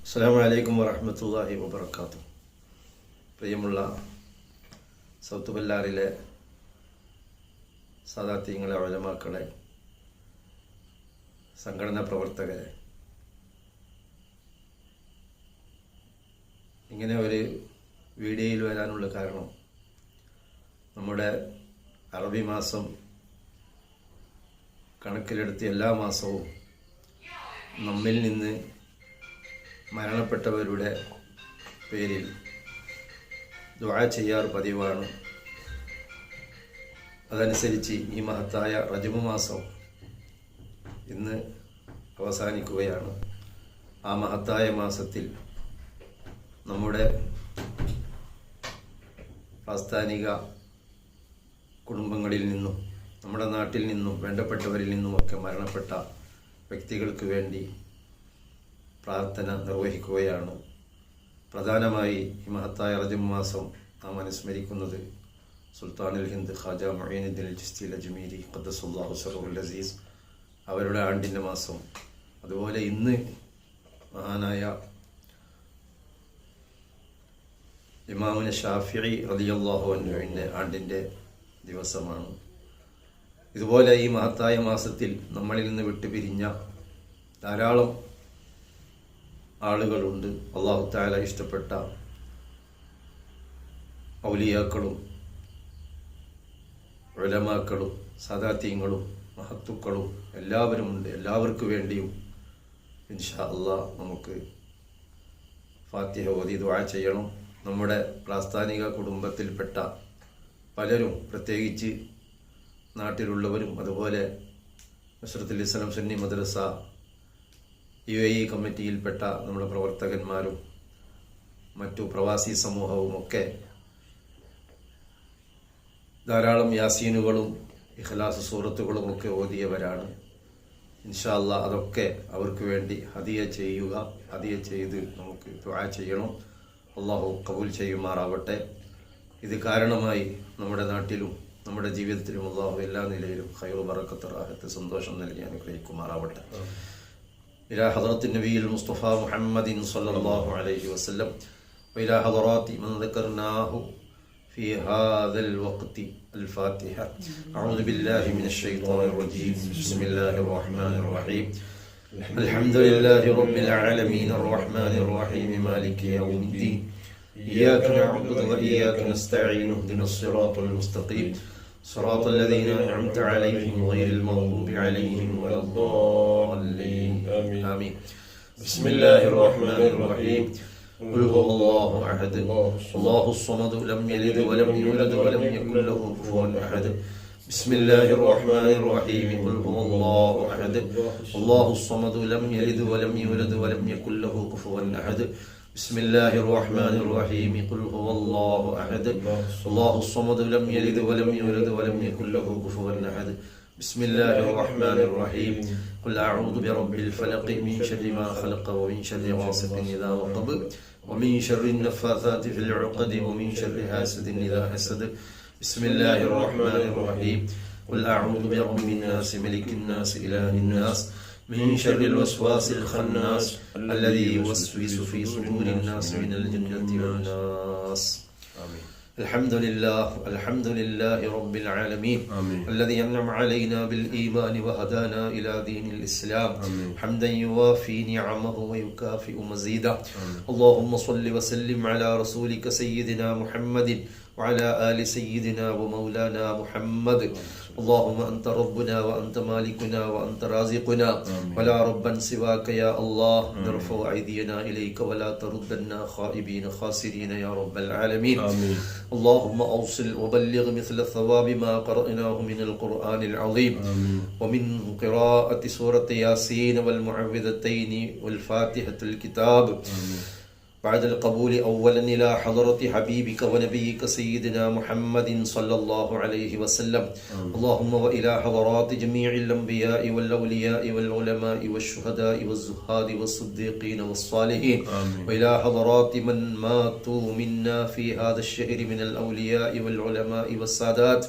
അസ്സലാമു അലൈക്കും വറഹ്മത്തുള്ളാഹി വബറകാതുഹു. പ്രിയമുള്ള സൗത്ത് ബല്ലാറിലെ സാദാത്യങ്ങളെ, ഉലമാക്കളെ, സംഘടനാ പ്രവർത്തകരെ, ഇങ്ങനെ ഒരു വീഡിയോയിൽ വരാനുള്ള കാരണം നമ്മുടെ അറബി മാസം കണക്കിലെടുത്ത് എല്ലാ മാസവും നമ്മിൽ നിന്ന് മരണപ്പെട്ടവരുടെ പേരിൽ ദുആ ചെയ്യാറ് പതിവാണ്. അതനുസരിച്ച് ഈ മഹത്തായ റജബ് മാസം ഇന്ന് അവസാനിക്കുകയാണ്. ആ മഹത്തായ മാസത്തിൽ നമ്മുടെ പ്രാസ്ഥാനിക കുടുംബങ്ങളിൽ നിന്നും നമ്മുടെ നാട്ടിൽ നിന്നും വേണ്ടപ്പെട്ടവരിൽ നിന്നുമൊക്കെ മരണപ്പെട്ട വ്യക്തികൾക്ക് വേണ്ടി പ്രാർത്ഥന നിർവഹിക്കുകയാണ്. പ്രധാനമായി ഈ മഹത്തായ റജബ് മാസം നാം അനുസ്മരിക്കുന്നത് സുൽത്താനുൽ ഹിന്ദ് ഖാജ മുഈനുദ്ദീൻ ചിശ്തി അജ്മീരി ഖദ്ദസല്ലാഹു സിർറഹുൽ അസീസ് അവരുടെ ആണ്ടിൻ്റെ മാസം. അതുപോലെ ഇന്ന് മഹാനായ ഇമാമുന ഷാഫിഈ റളിയല്ലാഹു അൻഹുവിൻ്റെ ആണ്ടിൻ്റെ ദിവസമാണ്. ഇതുപോലെ ഈ മഹത്തായ മാസത്തിൽ നമ്മളിൽ നിന്ന് വിട്ടുപിരിഞ്ഞ ധാരാളം ആളുകളുണ്ട്. അല്ലാഹു തആല ഇഷ്ടപ്പെട്ട ഔലിയാക്കളും ഉലമാക്കളും സാദാത്യങ്ങളും മഹത്തുക്കളും എല്ലാവരുമുണ്ട്. എല്ലാവർക്കു വേണ്ടിയും ഇൻഷാ അല്ലാഹ് നമുക്ക് ഫാത്തിഹ ഓതി ദുആ ചെയ്യണം. നമ്മുടെ പ്രാസ്ഥാനിക കുടുംബത്തിൽപ്പെട്ട പലരും, പ്രത്യേകിച്ച് നാട്ടിലുള്ളവരും, അതുപോലെ നസ്രത്തുൽ ഇസ്ലാം സുന്നി മദ്രസ UAE കമ്മിറ്റിയിൽപ്പെട്ട നമ്മുടെ പ്രവർത്തകന്മാരും മറ്റു പ്രവാസി സമൂഹവും ഒക്കെ ധാരാളം യാസീനുകളും ഇഖ്ലാസ് സൂറത്തുകളും ഒക്കെ ഓതിയവരാണ്. ഇൻഷാ അല്ലാഹ് അതൊക്കെ അവർക്ക് വേണ്ടി ഹദിയ ചെയ്യുക. ഹദിയ ചെയ്ത് നമുക്ക് ദുആ ചെയ്യണം. അല്ലാഹു ഖബൂൽ ചെയ്യുമാറാവട്ടെ. ഇത് കാരണമായി നമ്മുടെ നാട്ടിലും നമ്മുടെ ജീവിതത്തിലും അല്ലാഹു എല്ലാ നിലയിലും ഖൈറു ബറക്കത്ത് റാഹത്ത് സന്തോഷം നൽകി അനുഗ്രഹിക്കുമാറാവട്ടെ. إلى حضرة النبي المصطفى محمد صلى الله عليه وسلم وإلى حضرات من ذكرناه في هذا الوقت الفاتحة. أعوذ بالله من الشيطان الرجيم. بسم الله الرحمن الرحيم. الحمد لله رب العالمين الرحمن الرحيم مالك يوم الدين. إياك نعبد وإياك نستعين. اهدنا الصراط المستقيم صراط الذين أنعمت عليهم غير المغضوب عليهم ولا الضالين. آمين. بسم الله الرحمن الرحيم. قل هو الله أحد الله الصمد لم يلد ولم يولد ولم يكن له كفوا أحد. بسم الله الرحمن الرحيم. قل هو الله أحد الله الصمد لم يلد ولم يولد ولم يكن له كفوا أحد. بسم الله الرحمن الرحيم. قل هو الله أحد الله الصمد لم يلد ولم يولد ولم يكن له كفوا أحد. بسم الله الرحمن الرحيم. قل أعوذ برب الفلق من شر ما خلق ومن شر غاسق إذا وقب ومن شر النفاثات في العقد ومن شر حاسد إذا حسد. بسم الله الرحمن الرحيم. قل أعوذ برب الناس ملك الناس إله الناس من شر الوسواس الخناس الذي يوسوس في صدور الناس من الجنة والناس. آمين. الحمد لله رب العالمين. آمين. الذي أنعم علينا بالإيمان وهدانا إلى دين الإسلام. آمين. حمدا يوافي نعمه ويكافئ مزيدا. آمين. اللهم صل وسلم على رسولك سيدنا محمد وعلى آل سيدنا ومولانا محمد. اللهم أنت ربنا وأنت مالكنا وأنت رازقنا. آمين. ولا ربا سواك يا الله. آمين. نرفع أيدينا إليك ولا تردنا خائبين خاسرين يا رب العالمين. آمين. اللهم أوصل وبلغ مثل ثواب ما قرأناه من القرآن العظيم. آمين. ومن قراءة سورة ياسين والمعوذتين والفاتحة الكتاب. آمين. بعد القبول أولا إلى حضرة حبيبك ونبيك سيدنا محمد صلى الله عليه وسلم. اللهم وإلى حضرات جميع الأنبياء والأولياء والعلماء والشهداء والزهاد والصديقين والصالحين، وإلى حضرات من ماتوا منا في هذا الشهر من الأولياء والعلماء والسادات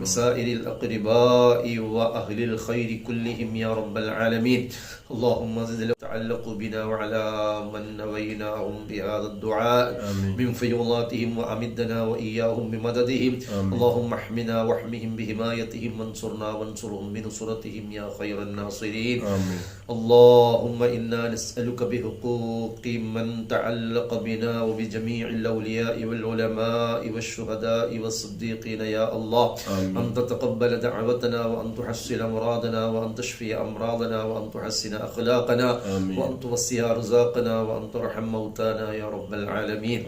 وسائر الأقرباء وأهل الخير كلهم يا رب العالمين. اللهم زد تعلق بنا وعلى من نويناهم بهذا الدعاء من فيضاتهم وأمدنا وإياهم بمددهم. اللهم احمنا واحمهم بحمايتهم وانصرنا وانصرهم بنصرتهم يا خير الناصرين. اللهم إنا نسألك بحقوق من تعلق بنا وبجميع الأولياء والعلماء والشهداء والصديقين يا الله أن تتقبل دعوتنا وأن تحسن مرادنا وأن تشفي أمراضنا وأن تحسن أخلاقنا وأن توسع رزاقنا وأن ترحم موتانا يا رب العالمين.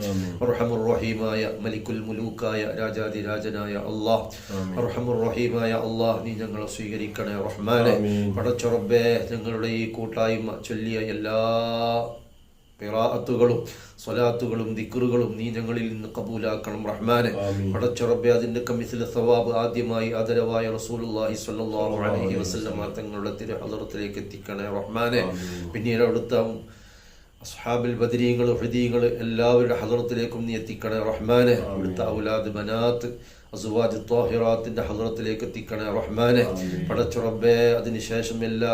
أرحم الرحيم يا ملك الملوك يا രാജാതി രാജനായ അല്ലാഹ്, അർഹമുർ റഹീമായ അല്ലാഹ്, നീ ഞങ്ങളെ സ്വീകരിക്കണേ റഹ്മാനെ. പടച്ച റബ്ബേ, ഞങ്ങളുടെ ഈ കൂട്ടായ്മ ചൊല്ലിയ എല്ലാ ഖിറാഅത്തുകളും സ്വലാത്തുകളും ദിക്റുകളും നീ ഞങ്ങളിൽ നിന്ന് കബൂലാക്കണം റഹ്മാനെ. പടച്ച റബ്ബേ, അതിന്റെ കമിസിലെ സവാബ് ആദ്യമായി ആദരവായ റസൂലുള്ളാഹി സ്വല്ലല്ലാഹു അലൈഹി വസല്ലം തങ്ങളുടെ തിരു ഹളറത്തിലേക്ക് എത്തിക്കണേ റഹ്മാനെ. പിന്നീട് അവിടുത്തെ അസ്ഹാബുൽ ബദരീങ്ങൾ ഹുദീങ്ങൾ എല്ലാവരുടെ ഹളറത്തിലേക്കും നീ എത്തിക്കണേ റഹ്മാനെ. അവിടുത്തെ ഔലാദ് ബനാത്ത് അസ്വാജ് ത്വാഹിറാത്തിന്റെ ഹളറത്തിലേക്ക് എത്തിക്കണേ റഹ്മാനെ. പടച്ച റബ്ബേ, അതിനുശേഷം എല്ലാ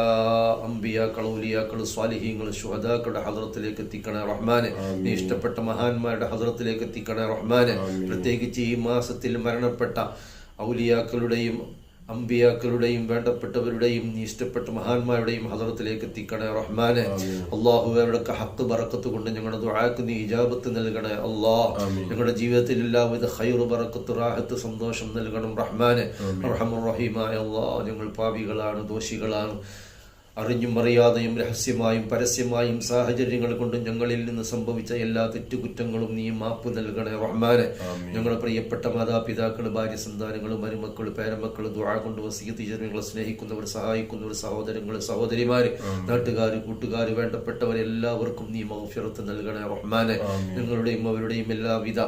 അംബിയാക്കൾ ഔലിയാക്കൾ സ്വാലിഹീങ്ങൾ ശുഹദാക്കളുടെ ഹളറത്തിലേക്ക് എത്തിക്കണേ റഹ്മാനെ. നീ ഇഷ്ടപ്പെട്ട മഹാന്മാരുടെ ഹളറത്തിലേക്ക് എത്തിക്കണേ റഹ്മാനെ. പ്രത്യേകിച്ച് ഈ മാസത്തിൽ മരണപ്പെട്ട ഔലിയാക്കളുടെയും അമ്പിയാക്കളുടെയും വേണ്ടപ്പെട്ടവരുടെയും നീ ഇഷ്ടപ്പെട്ട മഹാന്മാരുടെയും ഹളറത്തിലേക്ക് എത്തിക്കണേ റഹ്മാനെ. അള്ളാഹു, അവരുടെയൊക്കെ ഹക്ക് ബറക്കത്ത് കൊണ്ട് ഞങ്ങളുടെ ദുആക്ക് നീ ഇജാബത്ത് നൽകണേ അള്ളാഹ്. ഞങ്ങളുടെ ജീവിതത്തിൽ എല്ലാവിധ ഖൈറ് ബറക്കത്ത് റാഹത്ത് സന്തോഷം നൽകണം റഹ്മാനെ. അർഹമുർ റഹീമായ അള്ളാഹ്, ഞങ്ങൾ പാപികളാണ്, ദോഷികളാണ്. അറിഞ്ഞും അറിയാതെയും രഹസ്യമായും പരസ്യമായും സാഹചര്യങ്ങൾ കൊണ്ട് ഞങ്ങളിൽ നിന്ന് സംഭവിച്ച എല്ലാ തെറ്റുകുറ്റങ്ങളും നീ മാപ്പ് നൽകണേ റഹ്മാനെ. ഞങ്ങളുടെ പ്രിയപ്പെട്ട മാതാപിതാക്കൾ, ഭാര്യ സന്താനങ്ങൾ, മരുമക്കൾ, പേരമക്കൾ, ദുആ കൊണ്ട് വസിയത്ത് ചെയ്ത് ഞങ്ങളെ സ്നേഹിക്കുന്നവർ, സഹായിക്കുന്നവർ, സഹോദരങ്ങൾ, സഹോദരിമാര്, നാട്ടുകാർ, കൂട്ടുകാർ, വേണ്ടപ്പെട്ടവരെല്ലാവർക്കും നീ മഗ്ഫിറത്ത് നൽകണേ റഹ്മാനെ. ഞങ്ങളുടെയും അവരുടെയും എല്ലാവിധ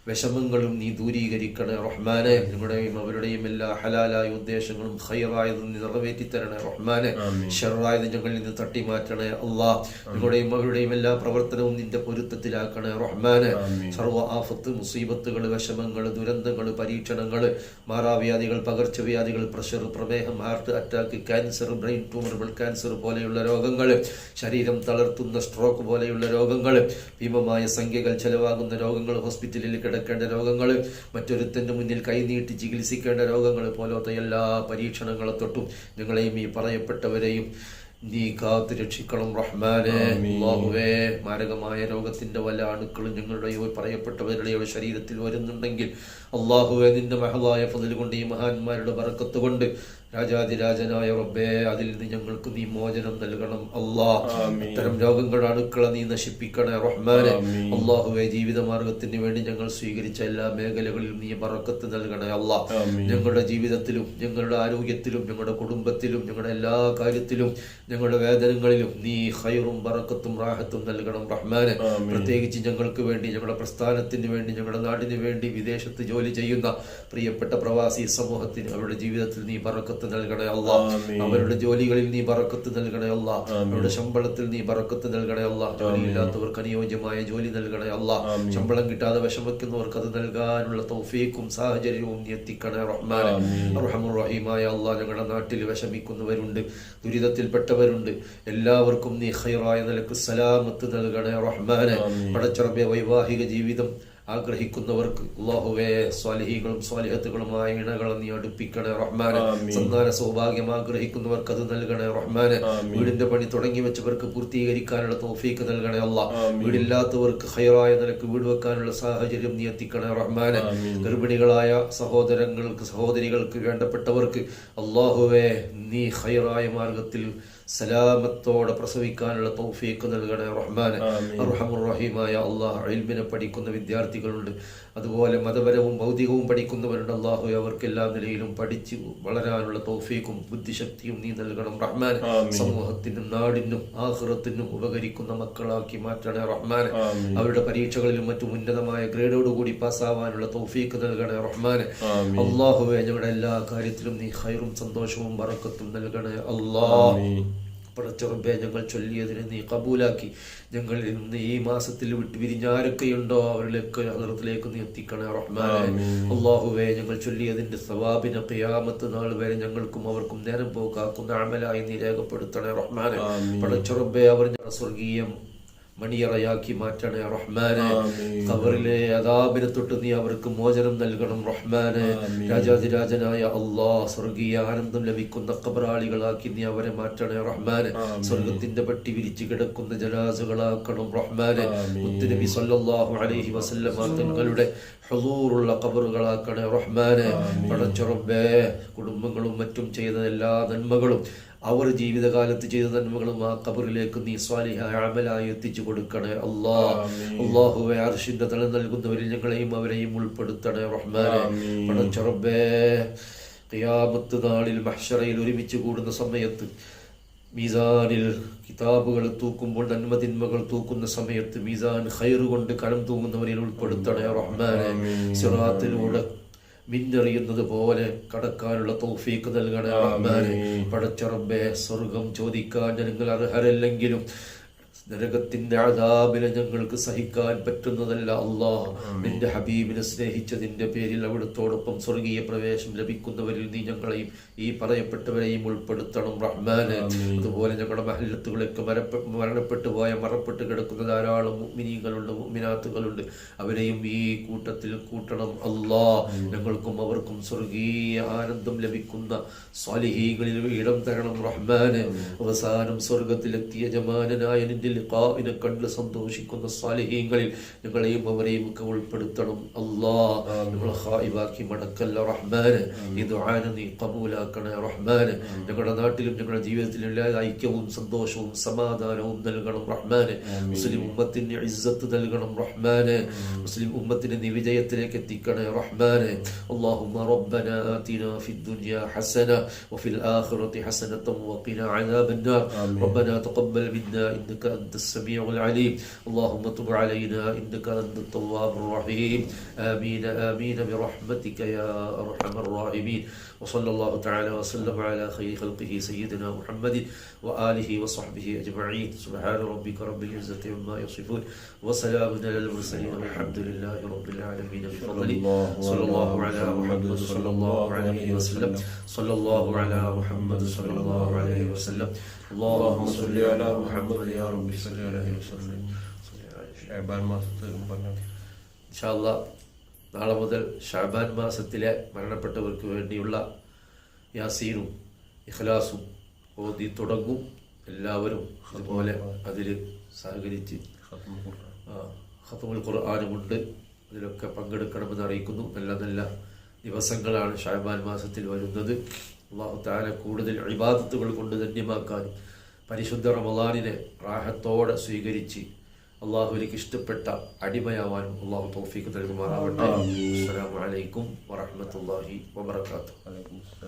വിഷമങ്ങളും നീ ദൂരീകരിക്കണേ റഹ്മാനെ. ഞങ്ങളുടെയും അവരുടെയും എല്ലാ ഹലാലായ ഉദ്ദേശങ്ങളും ഖൈറായത് നീ നിറവേറ്റിത്തരണേ റഹ്മാനെ. ഷർറായത് ഞങ്ങളിൽ നിന്ന് തട്ടിമാറ്റണേ അല്ലാഹ്. ഞങ്ങളുടെയും അവരുടെയും എല്ലാ പ്രവർത്തനവും നിന്റെ പൊരുത്തത്തിലാക്കണേ റഹ്മാനെ. സർവ്വ ആഫത്ത്, മുസീബത്തുകൾ, വിഷമങ്ങൾ, ദുരന്തങ്ങൾ, പരീക്ഷണങ്ങൾ, മാറാവ്യാധികൾ, പകർച്ചവ്യാധികൾ, പ്രഷർ, പ്രമേഹം, heart attack, cancer, brain tumour, blood cancer പോലെയുള്ള രോഗങ്ങൾ, ശരീരം തളർത്തുന്ന സ്ട്രോക്ക് പോലെയുള്ള രോഗങ്ങൾ, ഭീമമായ സംഖ്യകൾ ചെലവാകുന്ന രോഗങ്ങൾ, ഹോസ്പിറ്റലിൽ കിടക്കേണ്ട രോഗങ്ങൾ, മറ്റൊരുത്തന്റെ മുന്നിൽ കൈനീട്ടി ചികിത്സിക്കേണ്ട രോഗങ്ങൾ പോലത്തെ എല്ലാ പരീക്ഷണങ്ങളെ തൊട്ടും ഞങ്ങളെയും ഈ പറയപ്പെട്ടവരെയും നീ കാത്തു രക്ഷിക്കണം റഹ്മാനെ. അല്ലാഹുവേ, മാരകമായ രോഗത്തിന്റെ വല്ല അണുക്കളും ഞങ്ങളുടെയോ പറയപ്പെട്ടവരുടെയോ ശരീരത്തിൽ വരുന്നുണ്ടെങ്കിൽ അല്ലാഹുവേ, നിന്റെ മഹളായ ഫضل കൊണ്ട് ഈ മഹാന്മാരുടെ ബറക്കത്ത് കൊണ്ട് രാജാതിരാജനായ റബ്ബേ, അതിൽ നിന്ന് ഞങ്ങൾക്ക് നീ മോചനം നൽകണം അല്ലാഹ്. ഇത്തരം രോഗങ്ങളുടെ അണുക്കളെ നീ നശിപ്പിക്കണേ റഹ്മാനെ. അല്ലാഹുവേ, ജീവിതമാർഗത്തിന് വേണ്ടി ഞങ്ങൾ സ്വീകരിച്ച എല്ലാ മേഖലകളിലും നീ ബറക്കത്ത് നൽകണേ അല്ലാഹ്. ഞങ്ങളുടെ ജീവിതത്തിലും ഞങ്ങളുടെ ആരോഗ്യത്തിലും ഞങ്ങളുടെ കുടുംബത്തിലും ഞങ്ങളുടെ എല്ലാ കാര്യത്തിലും ഞങ്ങളുടെ വേദനകളിലും നീ ഖൈറും ബറക്കത്തും റാഹത്തും നൽകണം റഹ്മാനെ. പ്രത്യേകിച്ച് ഞങ്ങൾക്ക് വേണ്ടി, ഞങ്ങളുടെ പ്രസ്ഥാനത്തിന് വേണ്ടി, ഞങ്ങളുടെ നാടിന് വേണ്ടി വിദേശത്ത് ജോലി ചെയ്യുന്ന പ്രിയപ്പെട്ട പ്രവാസി സമൂഹത്തിന് അവരുടെ ജീവിതത്തിൽ നീ ബറക്കത്ത് നൽകണേ അല്ലാഹ്. അവരുടെ ജോലികളിൽ നീ ബറക്കത്ത് നൽകണേ അല്ലാഹ്. അവരുടെ ശമ്പളത്തിൽ നീ ബറക്കത്ത് നൽകണേ അല്ലാഹ്. ജോലിയില്ലാത്തവർക്ക് അനുയോജ്യമായ ജോലി നൽകണേ അല്ലാഹ്. ശമ്പളം കിട്ടാതെ വിഷമിക്കുന്നവർക്ക് അത് നൽകാനുള്ള തൗഫീഖും സാഹചര്യവും നീ എത്തിക്കണേ റഹ്മാനെ. അർഹമുർ റഹീമായ അല്ലാഹ്, ഞങ്ങളുടെ നാട്ടിൽ വിഷമിക്കുന്നവരുണ്ട്, ദുരിതത്തിൽപ്പെട്ടവരുണ്ട്, എല്ലാവർക്കും നീ ഖൈറായ നിലക്ക് സലാമത്ത് നൽകണേ റഹ്മാനെ. പടച്ച റബ്ബേ, വൈവാഹിക ജീവിതം ആഗ്രഹിക്കുന്നവർക്ക് അല്ലാഹുവേ, സ്വാലിഹീകളും സ്വാലിഹത്തുകളുമായ ഇണകളെ നീ അടുപ്പിക്കണേ റഹ്മാനെ. സന്താന സൗഭാഗ്യം ആഗ്രഹിക്കുന്നവർക്ക് അത് നൽകണേ റഹ്മാനെ. വീടിന്റെ പണി തുടങ്ങി വെച്ചവർക്ക് പൂർത്തീകരിക്കാനുള്ള തൗഫീഖ് നൽകണേ അല്ലാഹ്. വീടില്ലാത്തവർക്ക് ഖൈറായ നിലക്ക് വീട് വെക്കാനുള്ള സാഹചര്യം നീ എത്തിക്കണേ റഹ്മാനെ. ഗർഭിണികളായ സഹോദരങ്ങൾക്ക്, സഹോദരികൾക്ക്, വേണ്ടപ്പെട്ടവർക്ക് അല്ലാഹുവേ, നീ ഖൈറായ മാർഗത്തിൽ സലാമത്തോടെ പ്രസവിക്കാനുള്ള തൗഫീഖ് നൽകണേ റഹ്മാനെ. അർഹമുർ റഹീമായ അല്ലാഹ്, ഇൽമിനെ പഠിക്കുന്ന വിദ്യാർത്ഥികളുണ്ട്, അതുപോലെ മതപരവും ഭൗതികവും പഠിക്കുന്നവരുണ്ട്. അല്ലാഹു അവർക്ക് എല്ലാ നിലയിലും പഠിച്ച് വളരാനുള്ള തൗഫീഖും ബുദ്ധിശക്തിയും നീ നൽകണം റഹ്മാനെ. സമൂഹത്തിനും നാടിനും ആഖിറത്തിനും ഉപകരിക്കുന്ന മക്കളാക്കി മാറ്റണേ റഹ്മാനെ. അവരുടെ പരീക്ഷകളിലും മറ്റും ഉന്നതമായ ഗ്രേഡോടുകൂടി പാസ്സാവാനുള്ള തൗഫീഖ് നൽകണേ റഹ്മാനെ. അല്ലാഹുവേ, ഞങ്ങളുടെ എല്ലാ കാര്യത്തിലും നീ ഖൈറും സന്തോഷവും ബറക്കത്തും നൽകണേ അല്ലാഹ്. പടച്ചറബ്ബേ, ഞങ്ങൾ ചൊല്ലിയതിനെ നീ കബൂലാക്കി ഞങ്ങളിൽ നിന്ന് ഈ മാസത്തിൽ വിട്ട് വിരിഞ്ഞാരൊക്കെയുണ്ടോ അവരിലേക്ക് ഹദ്റത്തിലേക്ക് നീ എത്തിക്കണേ റഹ്മാനെ. അല്ലാഹുവേ, ഞങ്ങൾ ചൊല്ലിയതിന്റെ സവാബിനെ ഖിയാമത്ത് നാൾ വരെ ഞങ്ങൾക്കും അവർക്കും നേരം പോക്കാക്കുന്ന അമലായി നീ രേഖപ്പെടുത്തണേ റഹ്മാനെ. പടച്ചറബ്ബേ, അവർ സ്വർഗീയം മണിയറയാക്കി മാറ്റണേ റഹ്മാനെ. ഖബറിലെ അദാബിനെ തൊട്ട് നീ അവർക്ക് മോചനം നൽകണം റഹ്മാനെ. രാജാതിരാജനായ അല്ലാഹ്, സ്വർഗീയ ആനന്ദം ലഭിക്കുന്ന ഖബറാളികളാക്കി നീ അവരെ മാറ്റണേ റഹ്മാനെ. സ്വർഗത്തിന്റെ പട്ടി വിരിച്ചു കിടക്കുന്ന ജനാസകളാക്കണം റഹ്മാനെ. മുത്തുനബി സല്ലല്ലാഹു അലൈഹി വസല്ലമ തങ്ങളുടെ ഹുദൂറുള്ള ഖബറുകളാക്കണേ റഹ്മാനെ. പടച്ചറബ്ബേ, കുടുംബങ്ങളും മറ്റും ചെയ്ത എല്ലാ നന്മകളും അവർ ജീവിതകാലത്ത് ചെയ്ത നന്മകളും ആ ഖബറിലേക്ക് നീ സ്വാലിഹായ അമലായി എത്തിച്ചു കൊടുക്കണേ അല്ലാഹ്. അല്ലാഹുവേ, അർശിന്റെ തല നൽകുന്നവരിൽ ഞങ്ങളെയും അവരെയും ഉൾപ്പെടുത്തണേ റഹ്മാനെ. പടച്ചറബ്ബേ, ഖിയാമത്ത് നാളിൽ മഹ്ശറയിൽ ഒരുമിച്ച് കൂടുന്ന സമയത്ത് മീസാനിൽ കിതാബുകൾ തൂക്കുമ്പോൾ, നന്മതിന്മകൾ തൂക്കുന്ന സമയത്ത് മീസാൻ ഖൈർ കൊണ്ട് കനം തൂങ്ങുന്നവരിൽ ഉൾപ്പെടുത്തണേ റഹ്മാനെ. സിറാത്തിലൂടെ മിന്നറിയുന്നത് പോലെ കടക്കാനുള്ള തൗഫീഖ് നൽകണേ റഹ്മാനെ. പടച്ചറബ്ബേ, സ്വർഗം ചോദിക്കാൻ ഞങ്ങൾ അർഹരല്ലെങ്കിലും നരകത്തിന്റെ അദാബിനെ ഞങ്ങൾക്ക് സഹിക്കാൻ പറ്റുന്നതല്ല അല്ലാഹ്. നിന്റെ ഹബീബിനെ സ്നേഹിച്ചതിന്റെ പേരിൽ അവിടുത്തോടൊപ്പം സ്വർഗീയ പ്രവേശം ലഭിക്കുന്നവരിൽ നീ ഞങ്ങളെയും ഈ പറയപ്പെട്ടവരെയും ഉൾപ്പെടുത്തണം റഹ്മാനെ. അതുപോലെ ഞങ്ങളുടെ മഹല്ലത്തുകളൊക്കെ മരണപ്പെട്ടു പോയ, മറപ്പെട്ട് കിടക്കുന്ന ധാരാളം മുഅ്മിനീങ്ങളുണ്ട്, മുഅ്മിനാത്തുകളുണ്ട്, അവരെയും ഈ കൂട്ടത്തിൽ കൂട്ടണം അല്ലാഹ്. ഞങ്ങൾക്കും അവർക്കും സ്വർഗീയ ആനന്ദം ലഭിക്കുന്ന സ്വാലിഹീങ്ങളിൽ ഇടം തരണം റഹ്മാനെ. അവസാനം സ്വർഗത്തിലെത്തിയ യജമാനനായ നിന്റെ ലിഖാഇനെ കണ്ട് സന്തോഷിക്കുന്ന സ്വാലിഹീങ്ങളിൽ ഞങ്ങളെയും അവരെയും ഒക്കെ ഉൾപ്പെടുത്തണം അല്ലാഹ്. ഞങ്ങളെ ഖായിബാക്കി മടക്കല്ല റഹ്മാനെ. ഈ ദുആനെ നീ ഖബൂലാക്കണേ റഹ്മാനെ. ഞങ്ങളുടെ നാട്ടിലും ഞങ്ങളുടെ ജീവിതത്തിലും എല്ലാ ഐക്യവും സന്തോഷവും സമാധാനവും നൽകണം റഹ്മാനെ. മുസ്ലിം ഉമ്മത്തിന് ഇസ്സത്ത് നൽകണം റഹ്മാനെ. മുസ്ലിം ഉമ്മത്തിനെ നീ വിജയത്തിലേക്ക് എത്തിക്കണേ റഹ്മാനെ. اللهم ربنا آتنا في الدنيا حسنة وفي الآخرة حسنة وقنا عذاب النار. ربنا تقبل منا إنك أنت السميع العليم. اللهم تب علينا إنك أنت التواب الرحيم. آمين آمين برحمتك يا أرحم الراحمين. وصلى الله تعالى وسلم على خير خلقه سيدنا محمد وآله وصحبه أجمعين. سبحان ربك رب العزة عما يصفون وسلام على المرسلين والحمد لله رب العالمين بفضله. صلى الله على محمد صلى الله عليه وسلم. صلى الله على محمد صلى الله عليه وسلم. اللهم صل على محمد يا رب صل عليه وسلم. ഇൻഷാ അല്ലാഹ്, നാളെ മുതൽ ശഅബാൻ മാസത്തിലെ മരണപ്പെട്ടവർക്ക് വേണ്ടിയുള്ള യാസീനും ഇഖ്ലാസും ഓതി തുടങ്ങും. എല്ലാവരും അതുപോലെ അതിൽ സഹകരിച്ച് ഖത്മുൽ ഖുർആനുമുണ്ട്, അതിലൊക്കെ പങ്കെടുക്കണമെന്ന് അറിയിക്കുന്നു. നല്ല നല്ല ദിവസങ്ങളാണ് ശഅബാൻ മാസത്തിൽ വരുന്നത്. അല്ലാഹു തആല കൂടുതൽ ഇബാദത്തുകൾ കൊണ്ട് ധന്യമാക്കാനും പരിശുദ്ധ റമളാനിനെ റാഹത്തോടെ സ്വീകരിച്ച് അള്ളാഹുവിലേക്ക് ഇഷ്ടപ്പെട്ട അടിമയാവാനും അള്ളാഹു തൗഫീഖ് നൽകുമാറാവട്ടെ. അസ്സലാമു അലൈക്കും വറഹ്മത്തുള്ളാഹി വബറകാതുഹു.